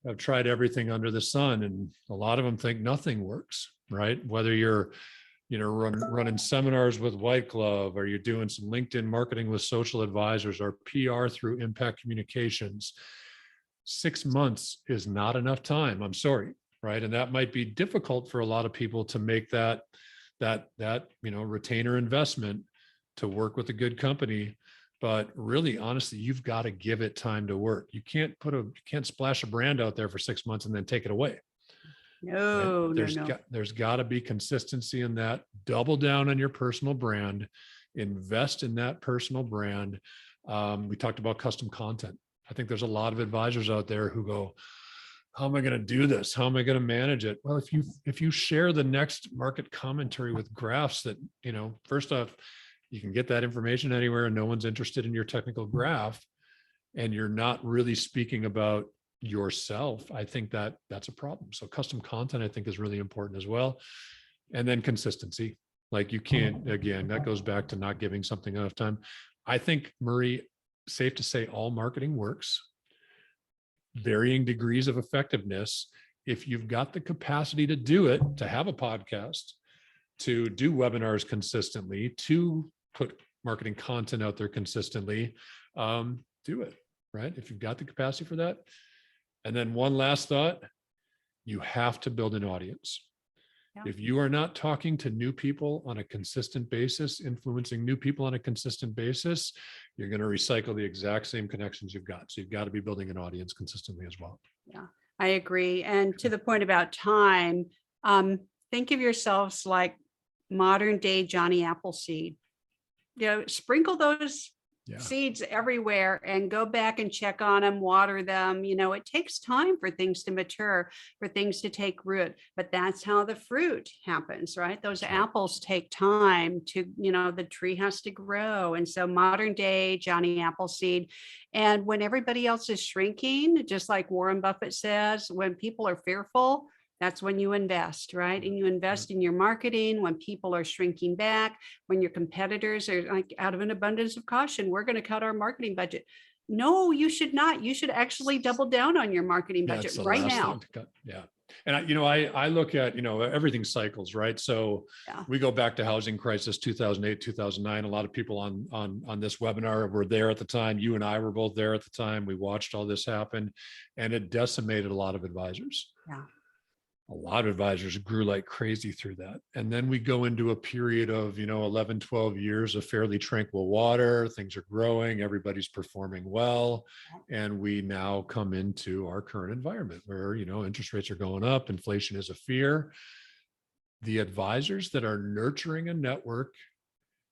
have tried everything under the sun, and a lot of them think nothing works, right? Whether you're running seminars with White Glove, or you're doing some LinkedIn marketing with social advisors, or PR through Impact Communications, 6 months is not enough time. I'm sorry, right? And that might be difficult for a lot of people to make that retainer investment to work with a good company. But really, honestly, you've got to give it time to work. You can't splash a brand out there for 6 months and then take it away. Right? No, no, no. There's got to be consistency in that. Double down on your personal brand, invest in that personal brand. We talked about custom content. I think there's a lot of advisors out there who go, how am I going to do this? How am I going to manage it? Well, if you share the next market commentary with graphs that, first off, you can get that information anywhere and no one's interested in your technical graph, and you're not really speaking about yourself, I think that's a problem. So custom content, I think, is really important as well. And then consistency. Like, you can't, again, that goes back to not giving something enough time. I think, Marie, safe to say all marketing works, varying degrees of effectiveness. If you've got the capacity to do it, to have a podcast, to do webinars consistently, to put marketing content out there consistently, do it, right? If you've got the capacity for that. And then one last thought, you have to build an audience. Yeah. If you are not talking to new people on a consistent basis, influencing new people on a consistent basis, you're going to recycle the exact same connections you've got. So you've got to be building an audience consistently as well. Yeah, I agree. And to the point about time, think of yourselves like modern day Johnny Appleseed. Sprinkle those seeds everywhere and go back and check on them, water them. It takes time for things to mature, for things to take root, but that's how the fruit happens, right? Those apples take time to, the tree has to grow. And so modern day Johnny Appleseed. And when everybody else is shrinking, just like Warren Buffett says, when people are fearful, that's when you invest, right? And you invest in your marketing when people are shrinking back, when your competitors are like, out of an abundance of caution, we're going to cut our marketing budget. No, you should not. You should actually double down on your marketing budget right now. Yeah. And I look at, everything cycles, right? So we go back to housing crisis, 2008, 2009. A lot of people on this webinar were there at the time. You and I were both there at the time. We watched all this happen, and it decimated a lot of advisors. Yeah. A lot of advisors grew like crazy through that. And then we go into a period of, 11, 12 years of fairly tranquil water. Things are growing. Everybody's performing well. And we now come into our current environment where, interest rates are going up. Inflation is a fear. The advisors that are nurturing a network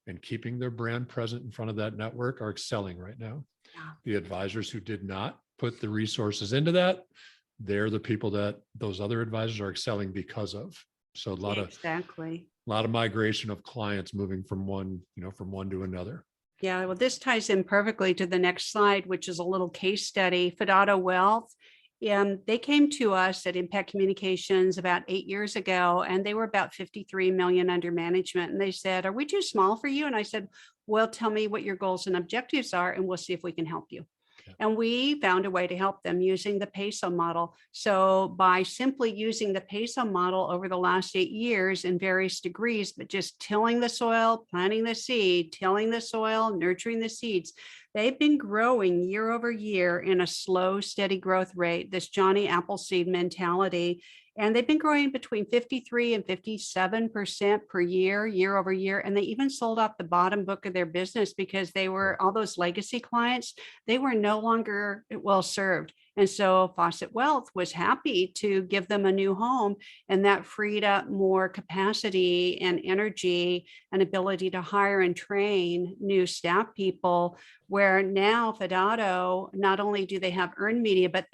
and keeping their brand present in front of that network are excelling right now. Yeah. The advisors who did not put the resources into that, they're the people that those other advisors are excelling because of. So a lot of migration of clients moving from one to another. Yeah, well, this ties in perfectly to the next slide, which is a little case study. Fidado Wealth, they came to us at Impact Communications about 8 years ago, and they were about 53 million under management. And they said, "Are we too small for you?" And I said, "Well, tell me what your goals and objectives are, and we'll see if we can help you." And we found a way to help them using the peso model. So by simply using the peso model over the last 8 years in various degrees, but just tilling the soil, planting the seed, tilling the soil, nurturing the seeds, they've been growing year over year in a slow, steady growth rate, this Johnny Appleseed mentality. And they've been growing between 53 and 57% per year, year over year. And they even sold off the bottom book of their business because all those legacy clients, they were no longer well served. And so Fawcett Wealth was happy to give them a new home, and that freed up more capacity and energy and ability to hire and train new staff people, where now Fidato, not only do they have earned media, but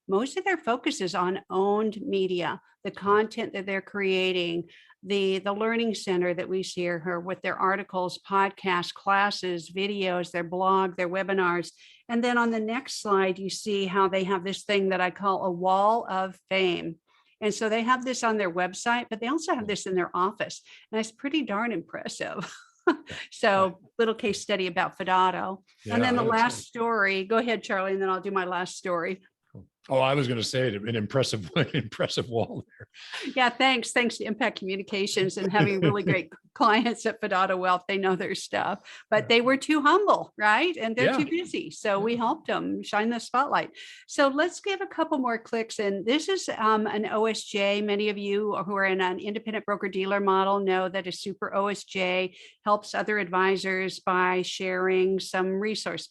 most of their focus is on owned media, the content that they're creating, the learning center that we see here with their articles, podcasts, classes, videos, their blog, their webinars. And then on the next slide, you see how they have this thing that I call a wall of fame. And so they have this on their website, but they also have this in their office. And it's pretty darn impressive. So little case study about Fidato. And then the last story, go ahead, Charlie, and then I'll do my last story. Oh, I was going to say an impressive wall there. Yeah, thanks to Impact Communications and having really great clients at Fidato Wealth. They know their stuff, but they were too humble, right? And they're too busy. So we helped them shine the spotlight. So let's give a couple more clicks. And this is an OSJ. Many of you who are in an independent broker dealer model know that a super OSJ helps other advisors by sharing some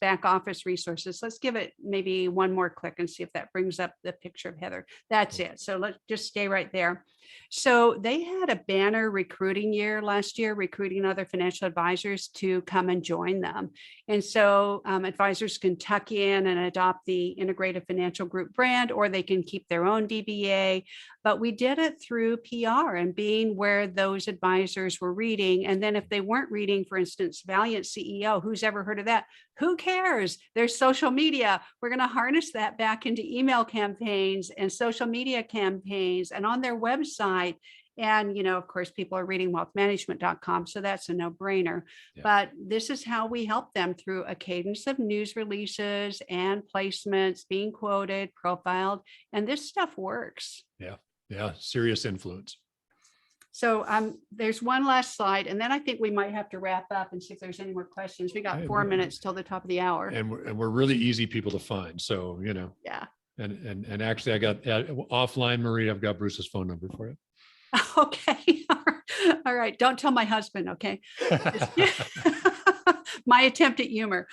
back office resources. Let's give it maybe one more click and see if that brings up the picture of Heather. That's it. So let's just stay right there. So they had a banner recruiting year last year, recruiting other financial advisors to come and join them. And so advisors can tuck in and adopt the Integrated Financial Group brand, or they can keep their own DBA. But we did it through PR and being where those advisors were reading. And then if they weren't reading, for instance, Valiant CEO, who's ever heard of that? Who cares? There's social media. We're going to harness that back into email campaigns and social media campaigns and on their website. And, of course, people are reading wealthmanagement.com. So that's a no-brainer. Yeah. But this is how we help them through a cadence of news releases and placements, being quoted, profiled, and this stuff works. Yeah. Serious influence. So there's one last slide, and then I think we might have to wrap up and see if there's any more questions. We got 4 minutes till the top of the hour. And we're really easy people to find. So, Yeah. And actually I got offline, Marie, I've got Bruce's phone number for you. Okay. All right. Don't tell my husband. Okay. My attempt at humor.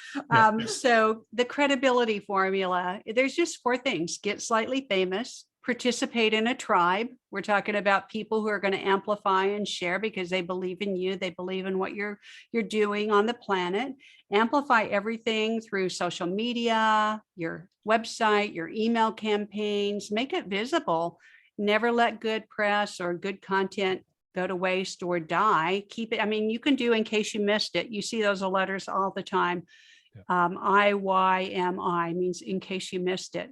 So the credibility formula, there's just 4 things: get slightly famous, participate in a tribe. We're talking about people who are going to amplify and share because they believe in you. They believe in what you're doing on the planet. Amplify everything through social media, your website, your email campaigns, make it visible. Never let good press or good content go to waste or die. Keep it. I mean, you can do in case you missed it. You see those letters all the time. IYMI means in case you missed it, :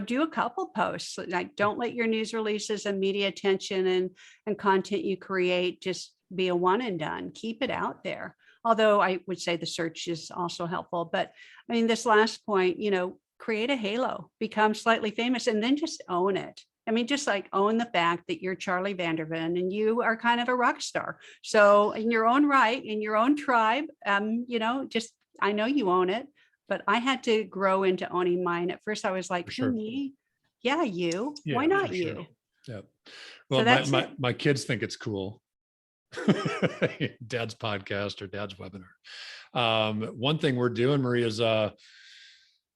do a couple posts. Like, don't let your news releases and media attention and content you create just be a one and done. Keep it out there. Although I would say the search is also helpful. But I mean, this last point, create a halo, become slightly famous, and then just own it. I mean, just like own the fact that you're Charlie Vanderven and you are kind of a rock star. So in your own right, in your own tribe, just, I know you own it, but I had to grow into owning mine. At first I was like, who, me? Yeah, you. Yeah, why not you? Sure. Yeah. Well, so my kids think it's cool. Dad's podcast or Dad's webinar. One thing we're doing, Maria, is a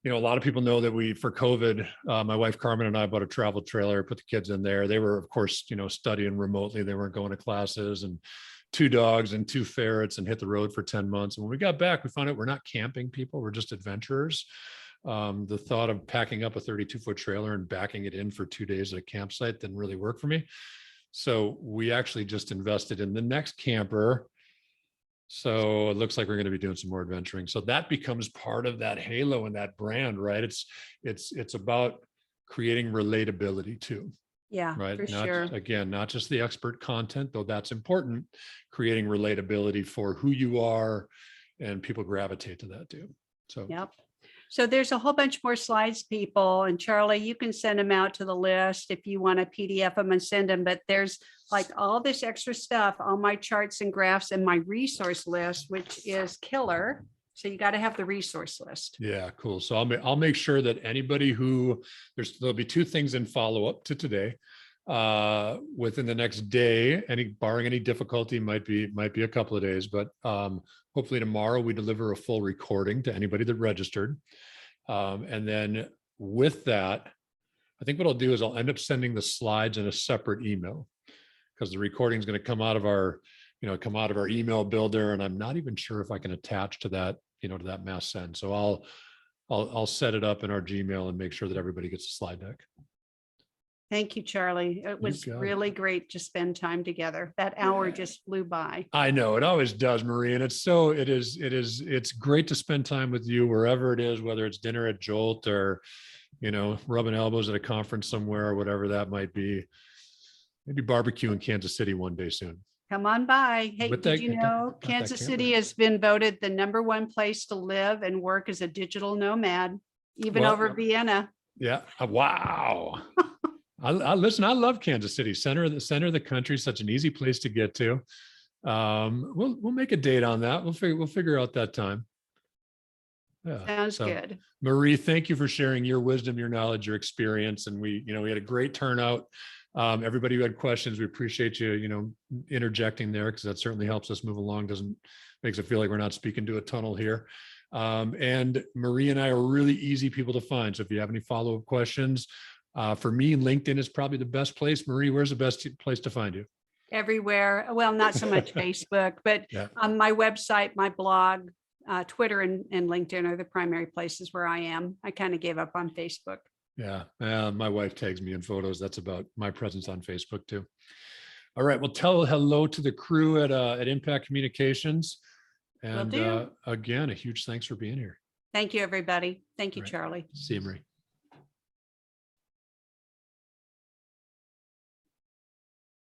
lot of people know that for COVID, my wife Carmen and I bought a travel trailer, put the kids in there. They were, of course, studying remotely. They weren't going to classes, and 2 dogs and 2 ferrets, and hit the road for 10 months. And when we got back, we found out we're not camping people. We're just adventurers. The thought of packing up a 32-foot trailer and backing it in for 2 days at a campsite didn't really work for me. So we actually just invested in the next camper. So it looks like we're going to be doing some more adventuring. So that becomes part of that halo and that brand, right? It's about creating relatability too. Yeah, right. For sure. Again, not just the expert content, though that's important, creating relatability for who you are, and people gravitate to that too. So, yep. So there's a whole bunch more slides, people. And Charlie, you can send them out to the list if you want to PDF them and send them. But there's like all this extra stuff, all my charts and graphs, and my resource list, which is killer. So you got to have the resource list. Yeah, cool. So I'll make sure that anybody there'll be 2 things in follow up to today. Within the next day, barring any difficulty, might be a couple of days, but hopefully tomorrow we deliver a full recording to anybody that registered. And then with that, I think what I'll do is I'll end up sending the slides in a separate email, because the recording is going to come out of our, email builder, and I'm not even sure if I can attach to that, to that mass send. So I'll set it up in our Gmail and make sure that everybody gets a slide deck. Thank you, Charlie. It was got it. really great to spend time together. That hour just flew by. I know it always does, Marie. And it's great to spend time with you wherever it is, whether it's dinner at Jolt or, rubbing elbows at a conference somewhere or whatever that might be. Maybe barbecue in Kansas City one day soon. Come on by. Hey, With did that- you know got that Kansas camper. City has been voted the #1 place to live and work as a digital nomad, even Well, over Vienna. Yeah. Wow. I listen, I love Kansas City, center of the country, such an easy place to get to. We'll make a date on that. We'll figure out that time. Yeah. Sounds So, good. Marie, thank you for sharing your wisdom, your knowledge, your experience. And we had a great turnout. Everybody who had questions, we appreciate you, interjecting there, because that certainly helps us move along. Makes it feel like we're not speaking to a tunnel here. And Marie and I are really easy people to find. So if you have any follow-up questions, for me, LinkedIn is probably the best place. Marie, where's the best place to find you? Everywhere. Well, not so much Facebook, but Yeah. my website, my blog, Twitter and LinkedIn are the primary places where I am. I kind of gave up on Facebook. Yeah. My wife tags me in photos. That's about my presence on Facebook too. All right. Well, tell hello to the crew at Impact Communications. And do. again, a huge thanks for being here. Thank you, everybody. Thank you, All right. Charlie. See you, Marie.